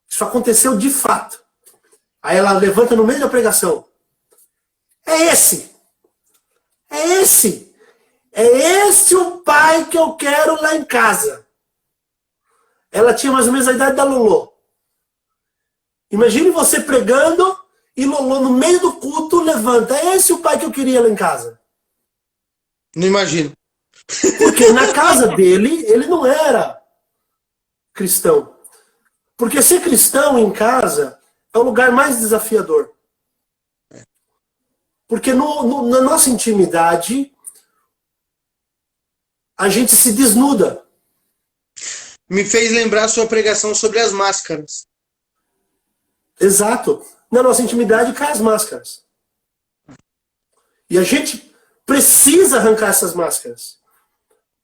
Isso aconteceu de fato. Aí ela levanta no meio da pregação. É esse o pai que eu quero lá em casa. Ela tinha mais ou menos a idade da Lolô. Imagine você pregando e Lolô no meio do culto levanta. É esse o pai que eu queria lá em casa. Não imagino. Porque na casa dele, ele não era cristão. Porque ser cristão em casa é o lugar mais desafiador. Porque na nossa intimidade, a gente se desnuda. Me fez lembrar a sua pregação sobre as máscaras. Exato. Na nossa intimidade cai as máscaras. E a gente precisa arrancar essas máscaras.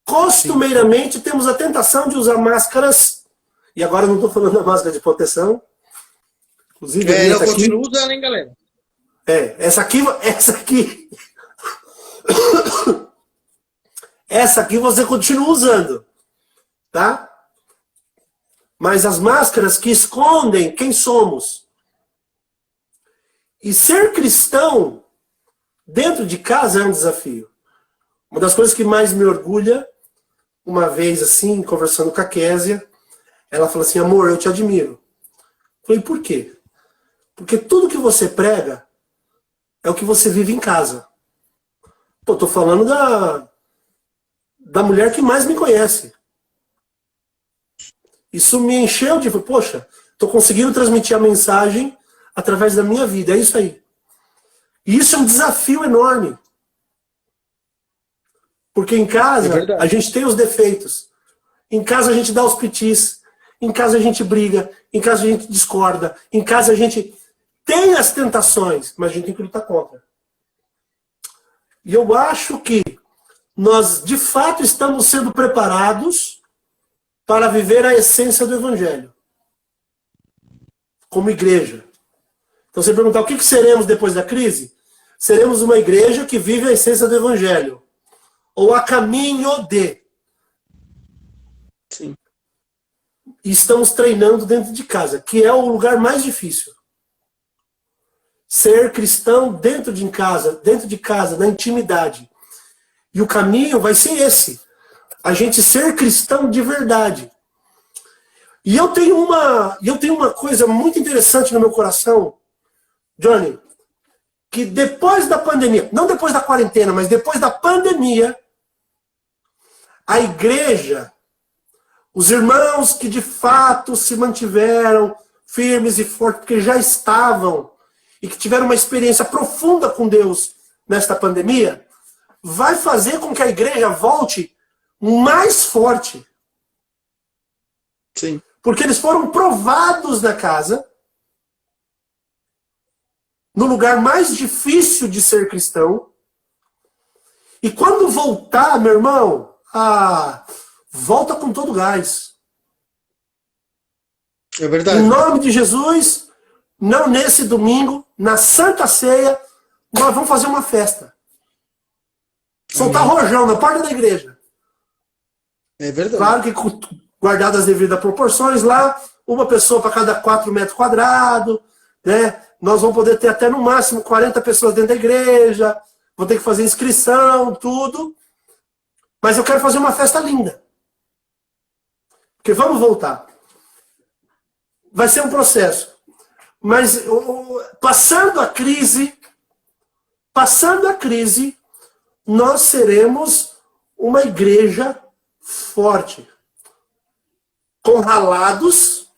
Costumeiramente temos a tentação de usar máscaras, e agora eu não estou falando da máscara de proteção. Inclusive, eu continuo usando, hein, galera? Essa aqui essa aqui você continua usando, tá? Mas as máscaras que escondem quem somos. E ser cristão dentro de casa é um desafio. Uma das coisas que mais me orgulha, uma vez assim, conversando com a Késia, ela falou assim: amor, eu te admiro. Eu falei, por quê? Porque tudo que você prega é o que você vive em casa. Pô, tô falando da mulher que mais me conhece. Isso me encheu de, poxa, tô conseguindo transmitir a mensagem através da minha vida, é isso aí. E isso é um desafio enorme. Porque em casa, a gente tem os defeitos. Em casa a gente dá os pitis. Em casa a gente briga. Em casa a gente discorda. Em casa a gente tem as tentações, mas a gente tem que lutar contra. E eu acho que nós, de fato, estamos sendo preparados para viver a essência do Evangelho, como igreja. Então, você perguntar o que seremos depois da crise? Seremos uma igreja que vive a essência do Evangelho, ou a caminho de. Sim. E estamos treinando dentro de casa, que é o lugar mais difícil. Ser cristão dentro de casa, na intimidade. E o caminho vai ser esse. A gente ser cristão de verdade. E eu tenho uma coisa muito interessante no meu coração, Johnny, que depois da pandemia, não depois da quarentena, mas depois da pandemia, a igreja, os irmãos que de fato se mantiveram firmes e fortes, porque já estavam e que tiveram uma experiência profunda com Deus nesta pandemia, vai fazer com que a igreja volte mais forte. Sim. Porque eles foram provados na casa, no lugar mais difícil de ser cristão. E quando voltar, meu irmão, volta com todo gás. É verdade. Em nome de Jesus, não nesse domingo, na Santa Ceia, nós vamos fazer uma festa. Soltar rojão na porta da igreja. É verdade. Claro que guardadas as devidas proporções lá, uma pessoa para cada 4 metros quadrados, né? Nós vamos poder ter até no máximo 40 pessoas dentro da igreja, vou ter que fazer inscrição, tudo. Mas eu quero fazer uma festa linda. Porque vamos voltar. Vai ser um processo. Mas passando a crise, nós seremos uma igreja forte. Com ralados,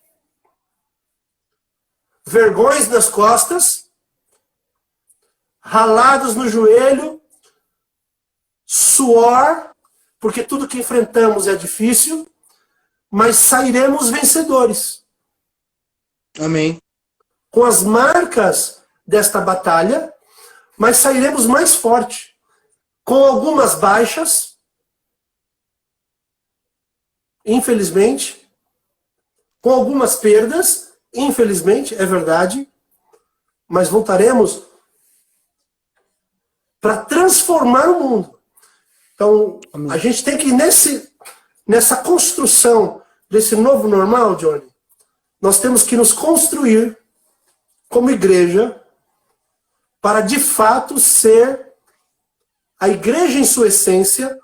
vergões nas costas, ralados no joelho, suor, porque tudo que enfrentamos é difícil, mas sairemos vencedores. Amém. Com as marcas desta batalha, mas sairemos mais forte. Com algumas baixas, infelizmente, com algumas perdas, infelizmente, é verdade, mas voltaremos para transformar o mundo. Então, a gente tem que, nessa construção desse novo normal, Johnny, nós temos que nos construir como igreja para, de fato, ser a igreja em sua essência.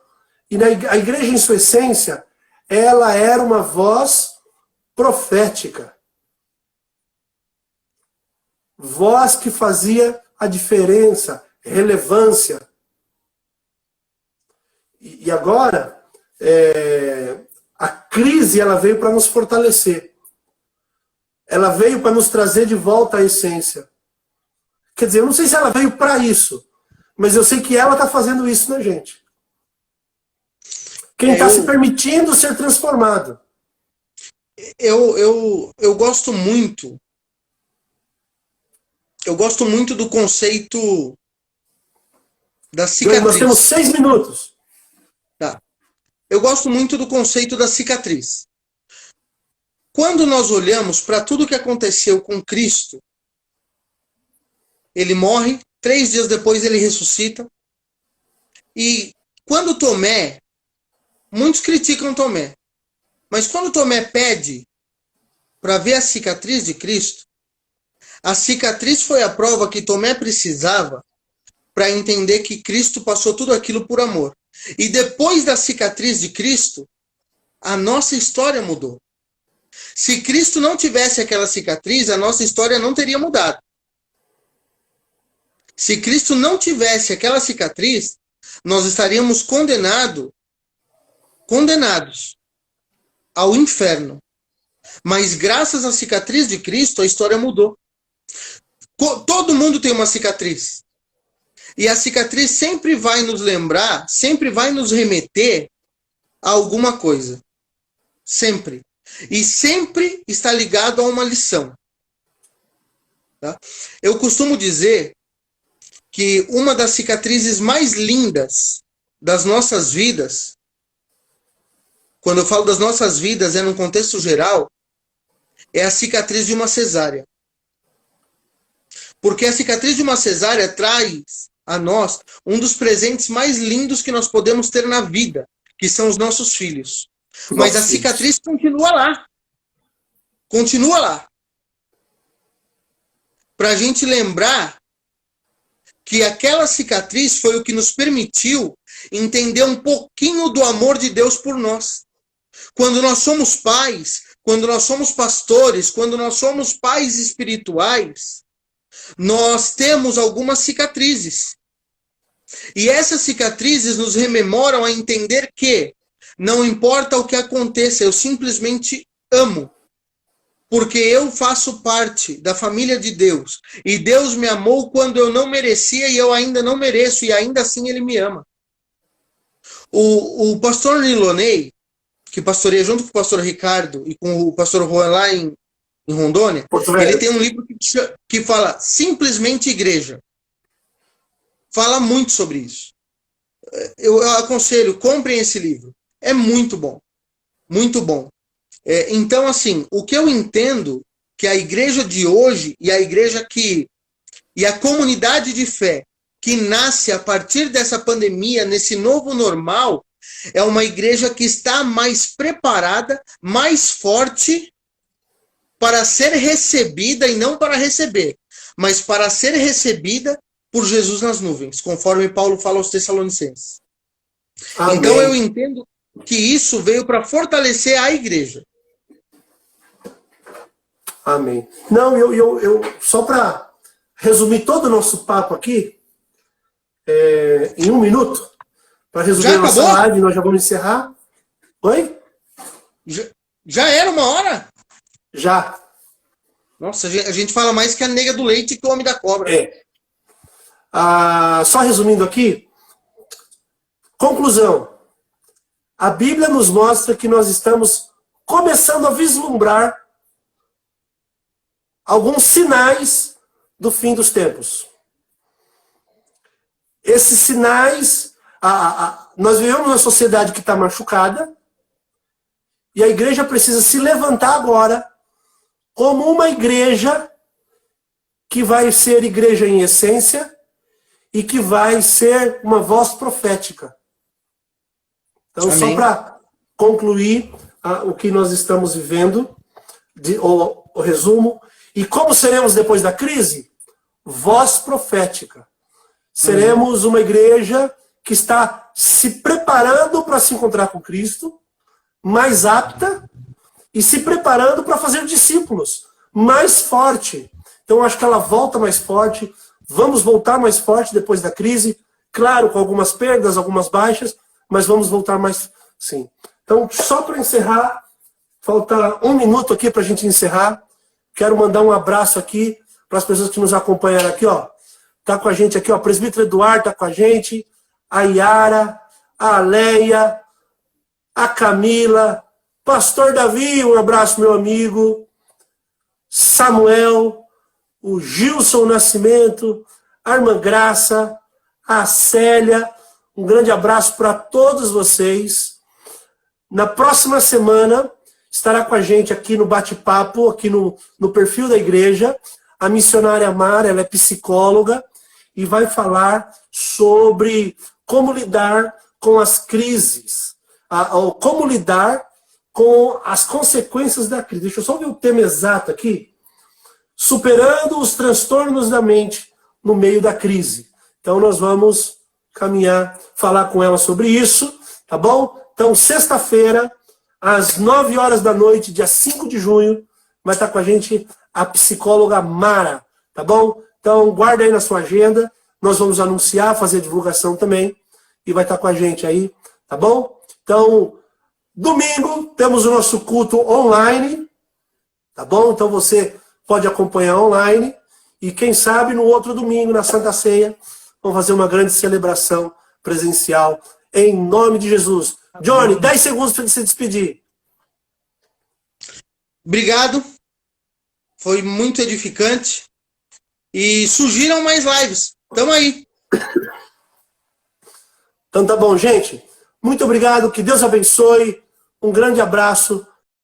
E a igreja em sua essência, ela era uma voz profética. Voz que fazia a diferença, relevância. E agora, a crise ela veio para nos fortalecer. Ela veio para nos trazer de volta à essência. Quer dizer, eu não sei se ela veio para isso, mas eu sei que ela está fazendo isso na gente. Quem está se permitindo ser transformado. Eu gosto muito. Eu gosto muito do conceito da cicatriz. Nós temos 6 minutos. Tá. Eu gosto muito do conceito da cicatriz. Quando nós olhamos para tudo que aconteceu com Cristo, ele morre, 3 dias depois ele ressuscita. E quando Tomé, muitos criticam Tomé, mas quando Tomé pede para ver a cicatriz de Cristo, a cicatriz foi a prova que Tomé precisava para entender que Cristo passou tudo aquilo por amor. E depois da cicatriz de Cristo, a nossa história mudou. Se Cristo não tivesse aquela cicatriz, a nossa história não teria mudado. Se Cristo não tivesse aquela cicatriz, nós estaríamos condenados ao inferno. Mas graças à cicatriz de Cristo, a história mudou. Todo mundo tem uma cicatriz. E a cicatriz sempre vai nos lembrar, sempre vai nos remeter a alguma coisa. Sempre. E sempre está ligado a uma lição. Tá? Eu costumo dizer que uma das cicatrizes mais lindas das nossas vidas quando eu falo das nossas vidas, é num contexto geral, é a cicatriz de uma cesárea. Porque a cicatriz de uma cesárea traz a nós um dos presentes mais lindos que nós podemos ter na vida, que são os nossos filhos. Mas a cicatriz continua lá. Continua lá. Para a gente lembrar que aquela cicatriz foi o que nos permitiu entender um pouquinho do amor de Deus por nós. Quando nós somos pais, quando nós somos pastores, quando nós somos pais espirituais, nós temos algumas cicatrizes. E essas cicatrizes nos rememoram a entender que não importa o que aconteça, eu simplesmente amo. Porque eu faço parte da família de Deus. E Deus me amou quando eu não merecia e eu ainda não mereço. E ainda assim Ele me ama. O pastor Nilonei, que pastoreia junto com o pastor Ricardo e com o pastor Juan lá em Rondônia, ele tem um livro que fala simplesmente igreja. Fala muito sobre isso. Eu aconselho, comprem esse livro. É muito bom. Muito bom. Então, assim, o que eu entendo que a igreja de hoje e a igreja e a comunidade de fé que nasce a partir dessa pandemia, nesse novo normal, é uma igreja que está mais preparada, mais forte para ser recebida e não para receber, mas para ser recebida por Jesus nas nuvens, conforme Paulo fala aos Tessalonicenses. Amém. Então eu entendo que isso veio para fortalecer a igreja. Amém. Não, eu só para resumir todo o nosso papo aqui, em 1 minuto, para resumir a nossa live, nós já vamos encerrar. Oi? Já era 1 hora? Já. Nossa, a gente fala mais que a nega do leite que o homem da cobra. Só resumindo aqui, conclusão. A Bíblia nos mostra que nós estamos começando a vislumbrar alguns sinais do fim dos tempos. Esses sinais, nós vivemos numa sociedade que está machucada e a igreja precisa se levantar agora como uma igreja que vai ser igreja em essência e que vai ser uma voz profética. Então, amém. Só para concluir o que nós estamos vivendo, o resumo. E como seremos depois da crise? Voz profética. Seremos uma igreja que está se preparando para se encontrar com Cristo, mais apta, e se preparando para fazer discípulos, mais forte. Então, acho que ela volta mais forte. Vamos voltar mais forte depois da crise. Claro, com algumas perdas, algumas baixas, mas vamos voltar mais, sim. Então, só para encerrar, falta 1 minuto aqui para a gente encerrar. Quero mandar um abraço aqui para as pessoas que nos acompanharam aqui, ó. Tá com a gente aqui, ó. Presbítero Eduardo tá com a gente, a Yara, a Leia, a Camila, Pastor Davi, um abraço, meu amigo, Samuel, o Gilson Nascimento, a irmã Graça, a Célia. Um grande abraço para todos vocês. Na próxima semana estará com a gente aqui no bate-papo, aqui no perfil da igreja, a missionária Mara, ela é psicóloga e vai falar sobre como lidar com as crises, como lidar com as consequências da crise. Deixa eu só ver o tema exato aqui. Superando os transtornos da mente no meio da crise. Então nós vamos caminhar, falar com ela sobre isso, tá bom? Então, sexta-feira, às 9 horas da noite, dia 5 de junho, vai estar com a gente a psicóloga Mara, tá bom? Então, guarda aí na sua agenda, nós vamos anunciar, fazer divulgação também, e vai estar com a gente aí, tá bom? Então, domingo, temos o nosso culto online, tá bom? Então, você pode acompanhar online, e quem sabe no outro domingo, na Santa Ceia, vamos fazer uma grande celebração presencial, em nome de Jesus. Johnny, 10 segundos para se despedir. Obrigado. Foi muito edificante. E surgiram mais lives. Tamo aí. Então tá bom, gente. Muito obrigado. Que Deus abençoe. Um grande abraço.